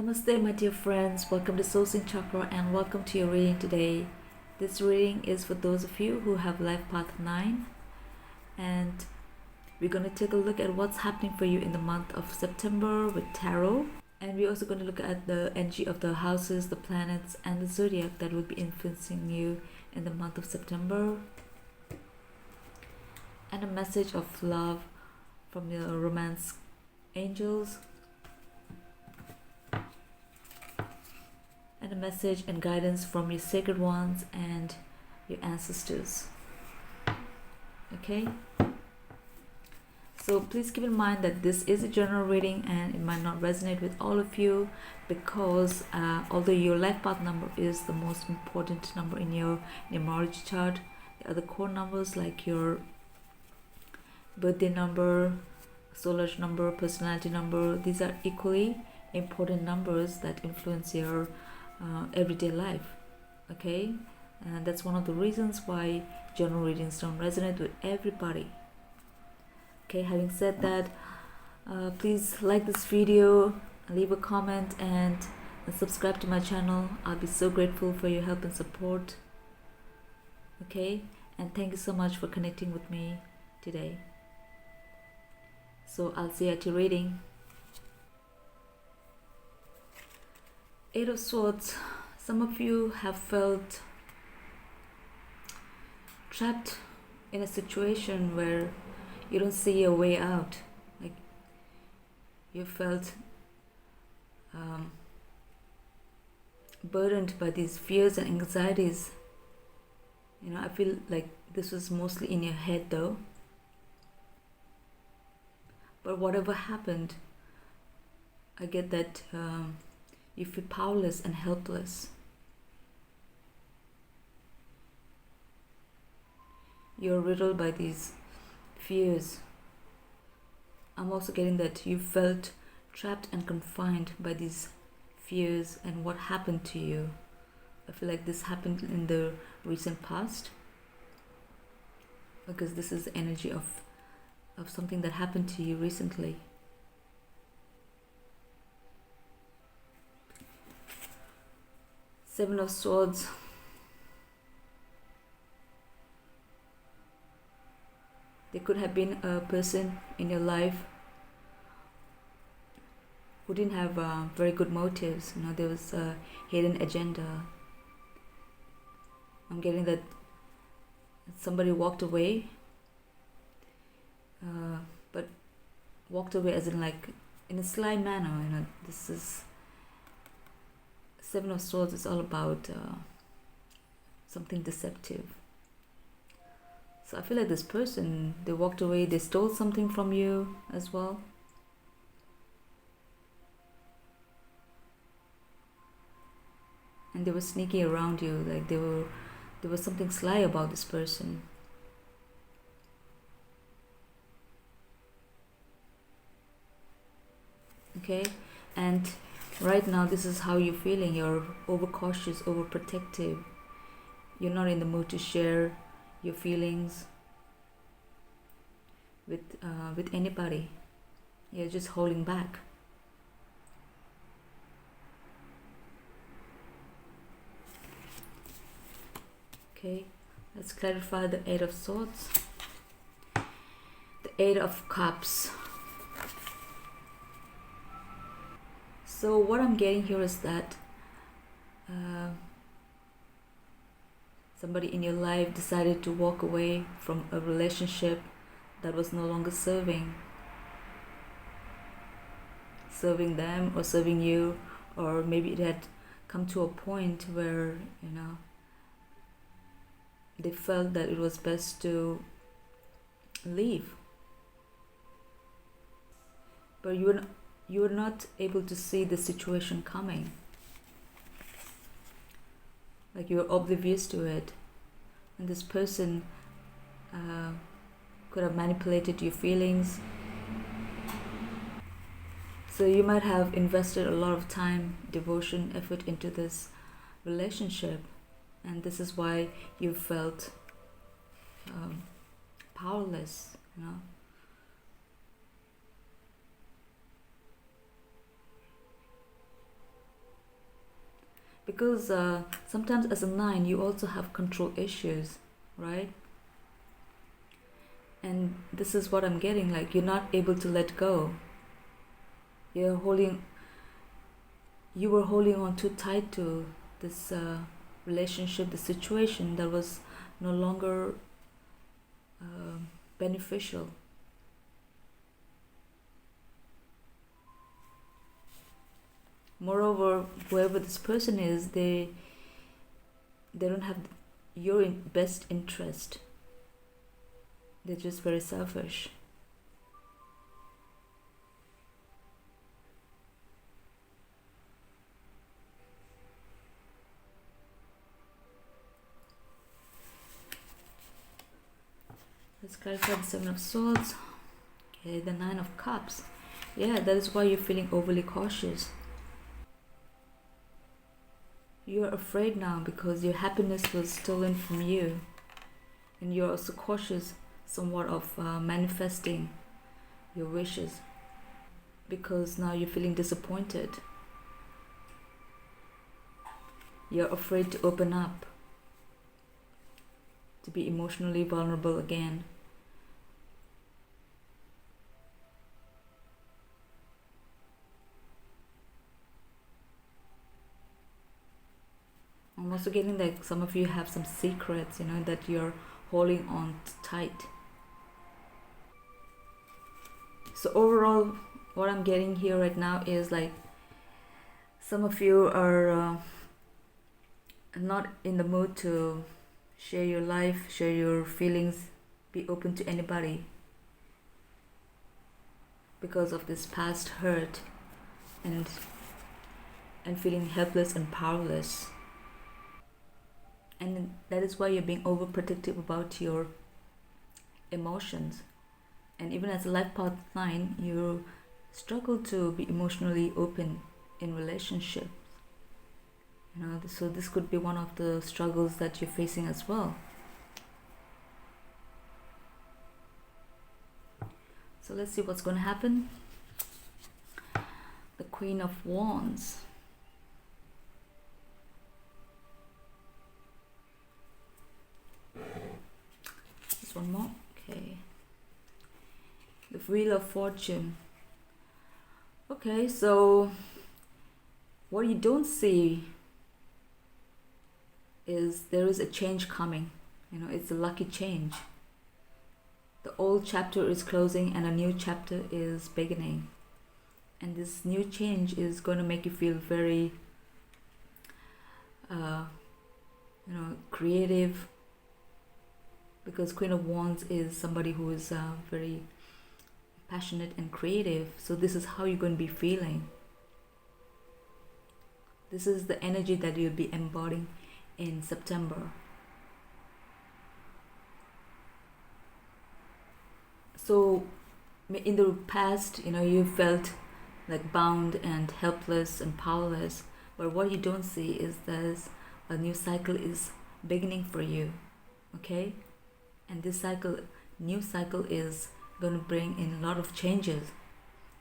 Namaste, my dear friends. Welcome to Soul Chakra and welcome to your reading today. This reading is for those of you who have Life Path 9, and we're going to take a look at what's happening for you in the month of September with tarot. And we're also going to look at the energy of the houses, the planets, and the zodiac that will be influencing you in the month of September. And a message of love from the romance angels. And a message and guidance from your sacred ones and your ancestors. Okay? So please keep in mind that this is a general reading and it might not resonate with all of you because although your life path number is the most important number in your numerology chart, the other core numbers like your birthday number, solar number, personality number, these are equally important numbers that influence your everyday life. Okay, and that's one of the reasons why general readings don't resonate with everybody. Okay, having said that, please like this video, leave a comment, and subscribe to my channel. I'll be so grateful for your help and support. Okay, and thank you so much for connecting with me today. So I'll see you at your reading. Eight of Swords. Some of you have felt trapped in a situation where you don't see a way out. Like you felt burdened by these fears and anxieties. I feel like this was mostly in your head though. But whatever happened, I get that you feel powerless and helpless. You're riddled by these fears. I'm also getting that you felt trapped and confined by these fears and what happened to you. I feel like this happened in the recent past because this is the energy of something that happened to you recently. Seven of Swords. There could have been a person in your life who didn't have very good motives. There was a hidden agenda. I'm getting that somebody walked away, but walked away as in like in a sly manner. This is Seven of Swords is all about something deceptive. So I feel like this person, they walked away, they stole something from you as well. And they were sneaking around you, like there was something sly about this person. Okay, and right now this is how you're feeling. You're overcautious, overprotective. You're not in the mood to share your feelings with anybody. You're just holding back. Okay, let's clarify the Eight of Swords. The Eight of Cups. So what I'm getting here is that somebody in your life decided to walk away from a relationship that was no longer serving them or serving you, or maybe it had come to a point where they felt that it was best to leave, but you were not able to see the situation coming. Like you were oblivious to it, and this person could have manipulated your feelings. So you might have invested a lot of time, devotion, effort into this relationship, and this is why you felt powerless. Because sometimes as a 9 you also have control issues, right? And this is what I'm getting, like you're not able to let go. You were holding on too tight to this relationship, the situation that was no longer beneficial. Moreover, whoever this person is, they don't have your best interest. They're just very selfish. Let's clarify the 7 of Swords. Okay, the 9 of Cups. Yeah, that is why you're feeling overly cautious. You're afraid now because your happiness was stolen from you. And you're also cautious somewhat of manifesting your wishes. Because now you're feeling disappointed. You're afraid to open up. To be emotionally vulnerable again. I'm also getting like some of you have some secrets, that you're holding on tight. So overall, what I'm getting here right now is like some of you are not in the mood to share your life, share your feelings, be open to anybody because of this past hurt and feeling helpless and powerless. And that is why you're being overprotective about your emotions. And even as a life path 9, you struggle to be emotionally open in relationships. So this could be one of the struggles that you're facing as well. So let's see what's going to happen. The Queen of Wands. Just one more. Okay. The Wheel of Fortune. Okay, so what you don't see is there is a change coming. It's a lucky change. The old chapter is closing and a new chapter is beginning. And this new change is going to make you feel very creative, because Queen of Wands is somebody who is very passionate and creative. So this is how you're going to be feeling. This is the energy that you'll be embodying in September. So in the past, you felt like bound and helpless and powerless, but what you don't see is there's a new cycle is beginning for you. Okay? And this new cycle is going to bring in a lot of changes.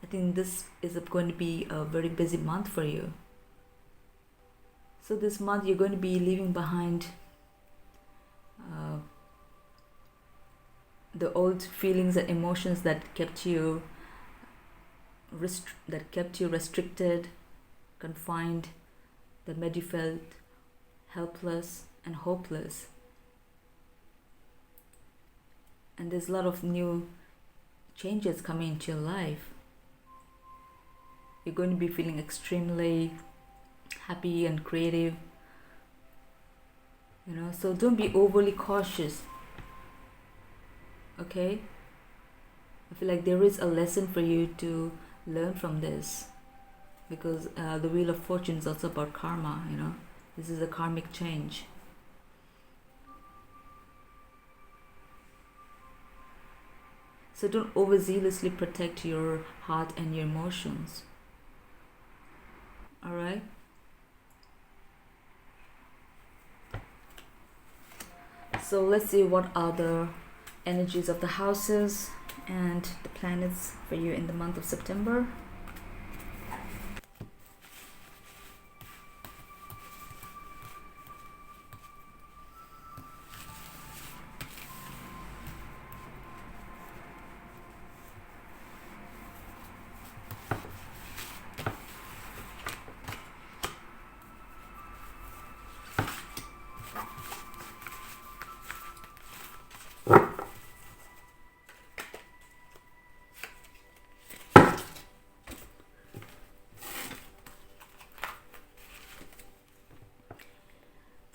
I think this is going to be a very busy month for you. So this month you're going to be leaving behind the old feelings and emotions that kept you restricted, confined, that made you felt helpless and hopeless. And there's a lot of new changes coming into your life. You're going to be feeling extremely happy and creative. So don't be overly cautious. Okay? I feel like there is a lesson for you to learn from this, because the Wheel of Fortune is also about karma. This is a karmic change. So don't overzealously protect your heart and your emotions. Alright? So let's see what are the energies of the houses and the planets for you in the month of September.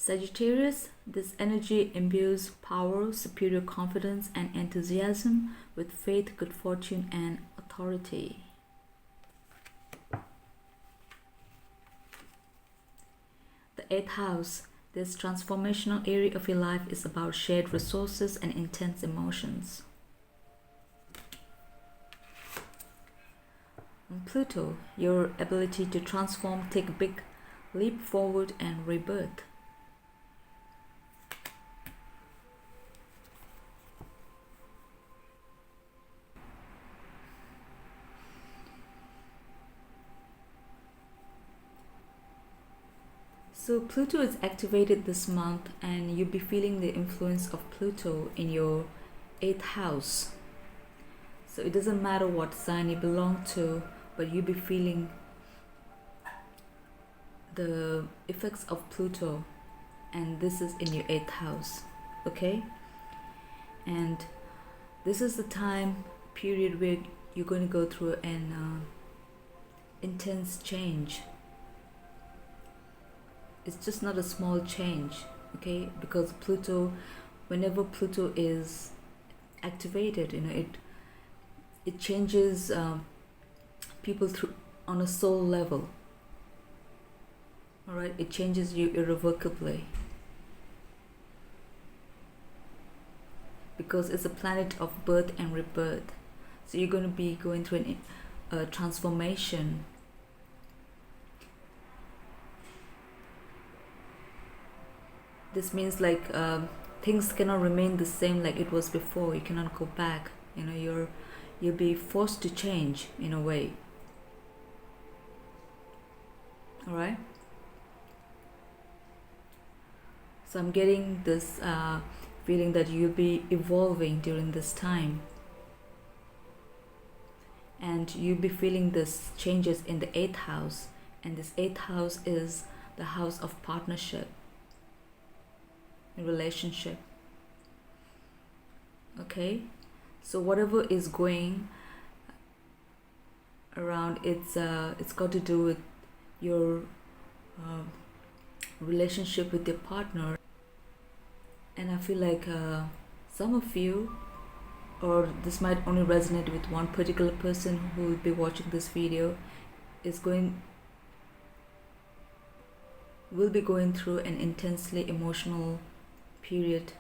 Sagittarius, this energy imbues power, superior confidence, and enthusiasm with faith, good fortune, and authority. The 8th house, this transformational area of your life is about shared resources and intense emotions. And Pluto, your ability to transform, take a big leap forward, and rebirth. So Pluto is activated this month, and you'll be feeling the influence of Pluto in your 8th house. So it doesn't matter what sign you belong to, but you'll be feeling the effects of Pluto, and this is in your 8th house. Okay? And this is the time period where you're going to go through an intense change. It's just not a small change, okay? Because Pluto, whenever Pluto is activated, it changes people through on a soul level. All right, it changes you irrevocably, because it's a planet of birth and rebirth. So you're going to be going through a transformation. This means like things cannot remain the same like it was before. You cannot go back. You'll be forced to change in a way. All right. So I'm getting this feeling that you'll be evolving during this time, and you'll be feeling this changes in the 8th house, and this 8th house is the house of partnership, relationship. Okay, so whatever is going around, it's got to do with your relationship with your partner. And I feel like some of you, or this might only resonate with one particular person who will be watching this video, will be going through an intensely emotional period,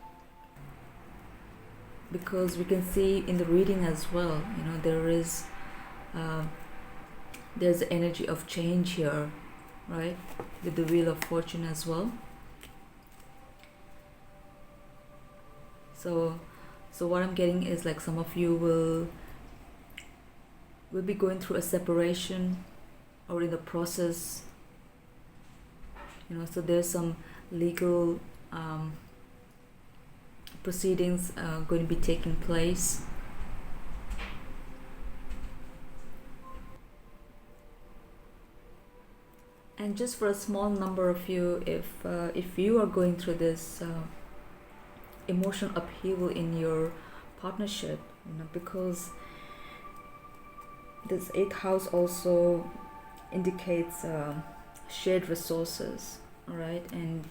because we can see in the reading as well, there's the energy of change here, right, with the Wheel of Fortune as well. So what I'm getting is like some of you will be going through a separation, or in the process, so there's some legal proceedings going to be taking place. And just for a small number of you, if you are going through this emotional upheaval in your partnership, because this 8th house also indicates shared resources, all right, and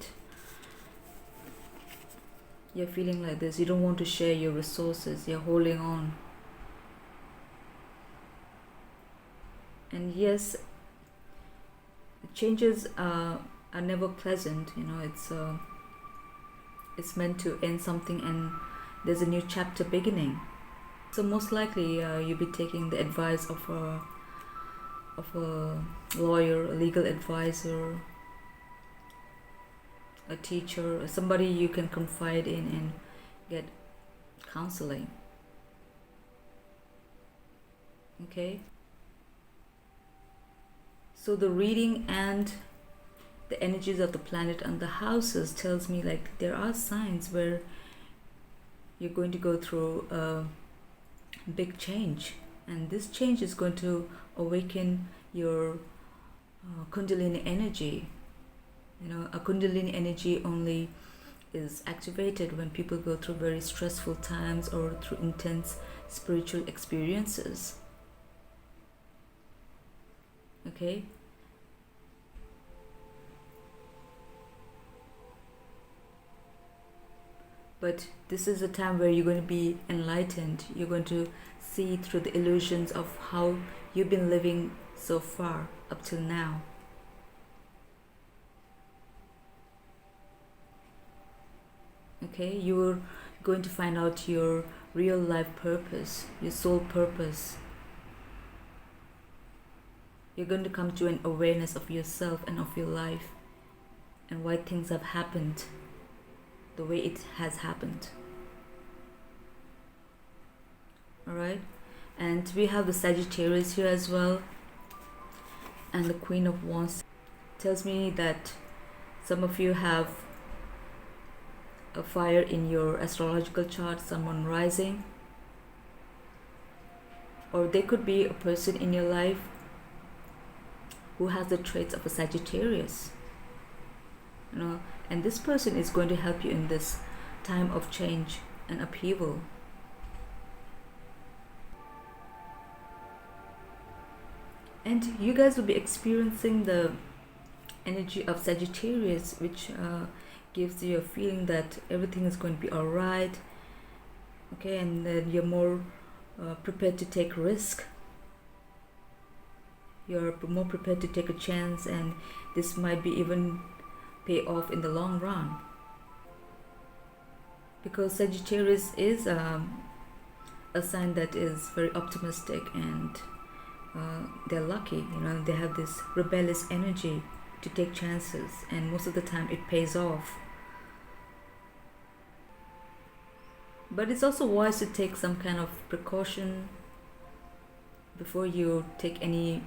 you're feeling like this, you don't want to share your resources, you're holding on. And yes, changes are never pleasant, it's meant to end something, and there's a new chapter beginning. So most likely you'll be taking the advice of a lawyer, a legal advisor, a teacher, somebody you can confide in and get counseling. Okay, so the reading and the energies of the planet and the houses tells me like there are signs where you're going to go through a big change, and this change is going to awaken your Kundalini energy. A Kundalini energy only is activated when people go through very stressful times or through intense spiritual experiences. Okay, But this is a time where you're going to be enlightened. You're going to see through the illusions of how you've been living so far up till now. Okay, you're going to find out your real life purpose, your soul purpose. You're going to come to an awareness of yourself and of your life and why things have happened the way it has happened. Alright, and we have the Sagittarius here as well, and the Queen of Wands tells me that some of you have a fire in your astrological chart, someone rising, or there could be a person in your life who has the traits of a Sagittarius, and this person is going to help you in this time of change and upheaval. And you guys will be experiencing the energy of Sagittarius, which gives you a feeling that everything is going to be alright. Okay, and then you're more prepared to take risk. You're more prepared to take a chance, and this might be even pay off in the long run. Because Sagittarius is a sign that is very optimistic, and they're lucky. They have this rebellious energy to take chances, and most of the time it pays off. But it's also wise to take some kind of precaution before you take any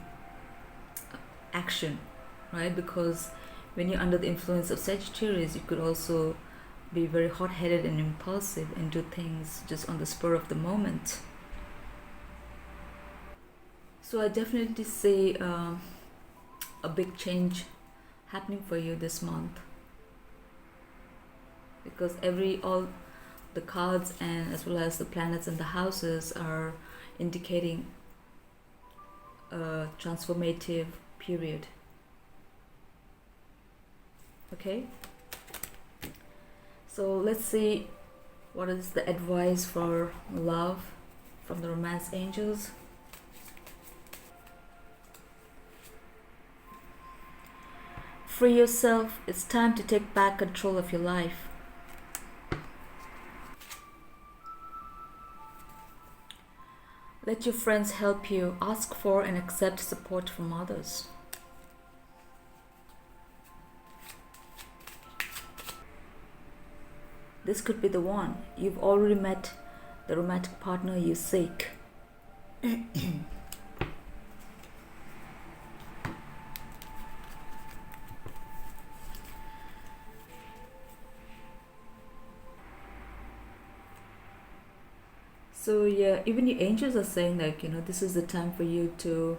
action, right? Because when you're under the influence of Sagittarius, you could also be very hot-headed and impulsive and do things just on the spur of the moment. So I definitely see a big change happening for you this month, because all the cards and as well as the planets and the houses are indicating a transformative period. Okay, so let's see what is the advice for love from the romance angels. Free yourself. It's time to take back control of your life. Let your friends help you. Ask for and accept support from others. This could be the one. You've already met the romantic partner you seek. So yeah, even the angels are saying this is the time for you to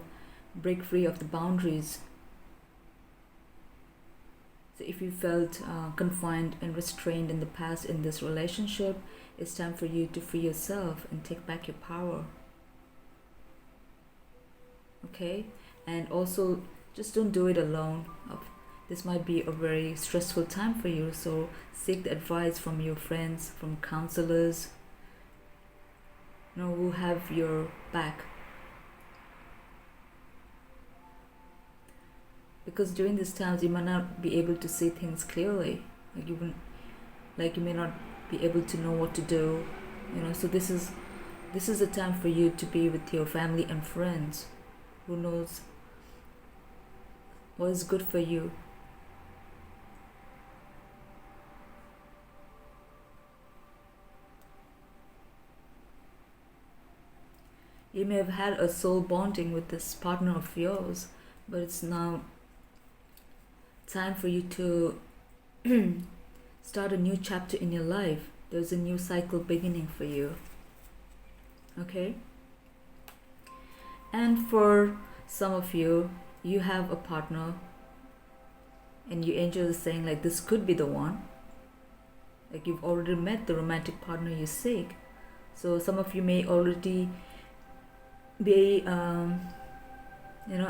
break free of the boundaries. So if you felt confined and restrained in the past in this relationship, it's time for you to free yourself and take back your power. Okay? And also, just don't do it alone. This might be a very stressful time for you, so seek the advice from your friends, from counselors, who have your back. Because during these times you might not be able to see things clearly, like you may not be able to know what to do, so this is a time for you to be with your family and friends who knows what is good for you. You may have had a soul bonding with this partner of yours, but it's now time for you to start a new chapter in your life. There's a new cycle beginning for you. Okay? And for some of you, you have a partner and your angel is saying this could be the one. You've already met the romantic partner you seek. So some of you may already be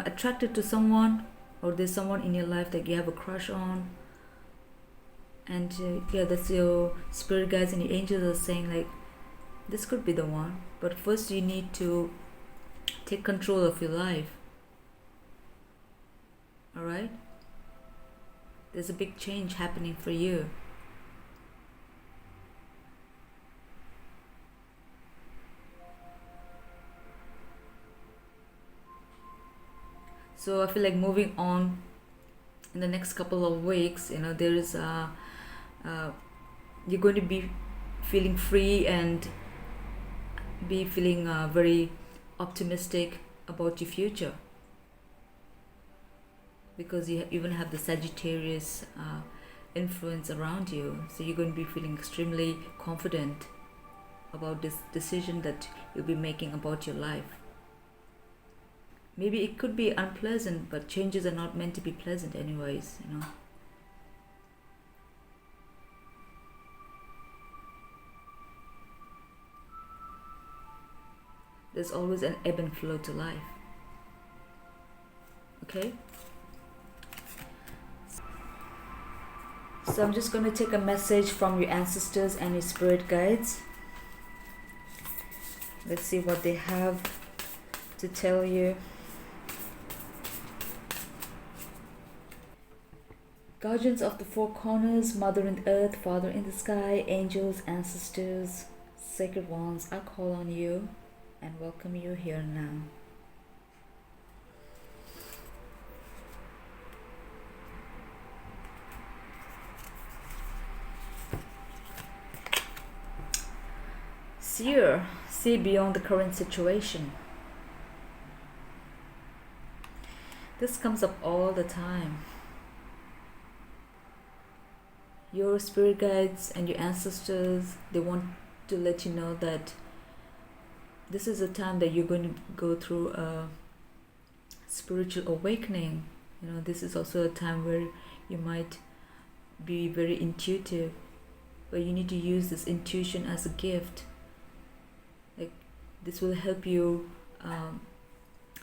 attracted to someone, or there's someone in your life that you have a crush on, And yeah, that's your spirit guides and your angels are saying like this could be the one, but first you need to take control of your life. All right, there's a big change happening for you. So I feel like moving on in the next couple of weeks, there is you're going to be feeling free and be feeling very optimistic about your future, because you even have the Sagittarius influence around you. So you're going to be feeling extremely confident about this decision that you'll be making about your life. Maybe it could be unpleasant, but changes are not meant to be pleasant anyways. There's always an ebb and flow to life. Okay? So I'm just going to take a message from your ancestors and your spirit guides. Let's see what they have to tell you. Guardians of the four corners, Mother in the earth, Father in the sky, angels, ancestors, sacred ones, I call on you and welcome you here now. Seer, see beyond the current situation. This comes up all the time. Your spirit guides and your ancestors, they want to let you know that this is a time that you're going to go through a spiritual awakening. This is also a time where you might be very intuitive, but you need to use this intuition as a gift. Like, this will help you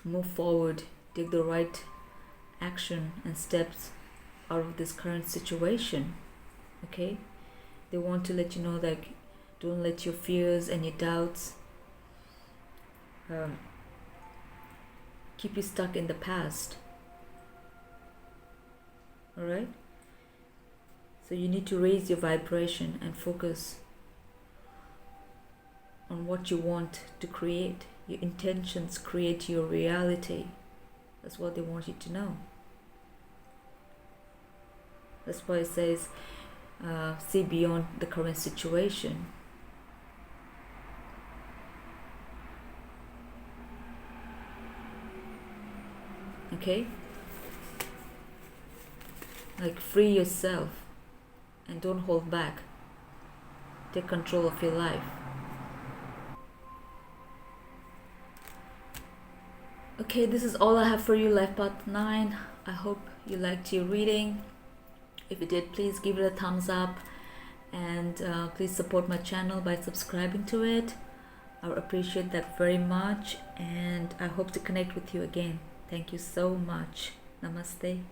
move forward, take the right action and steps out of this current situation. Okay, they want to let you know that don't let your fears and your doubts keep you stuck in the past. All right, so you need to raise your vibration and focus on what you want to create. Your intentions create your reality. That's what they want you to know. That's why it says see beyond the current situation. Okay, like, free yourself and don't hold back. Take control of your life. Okay, this is all I have for you, Life Path 9. I hope you liked your reading. If you did, please give it a thumbs up, and please support my channel by subscribing to it. I would appreciate that very much, and I hope to connect with you again. Thank you so much. Namaste.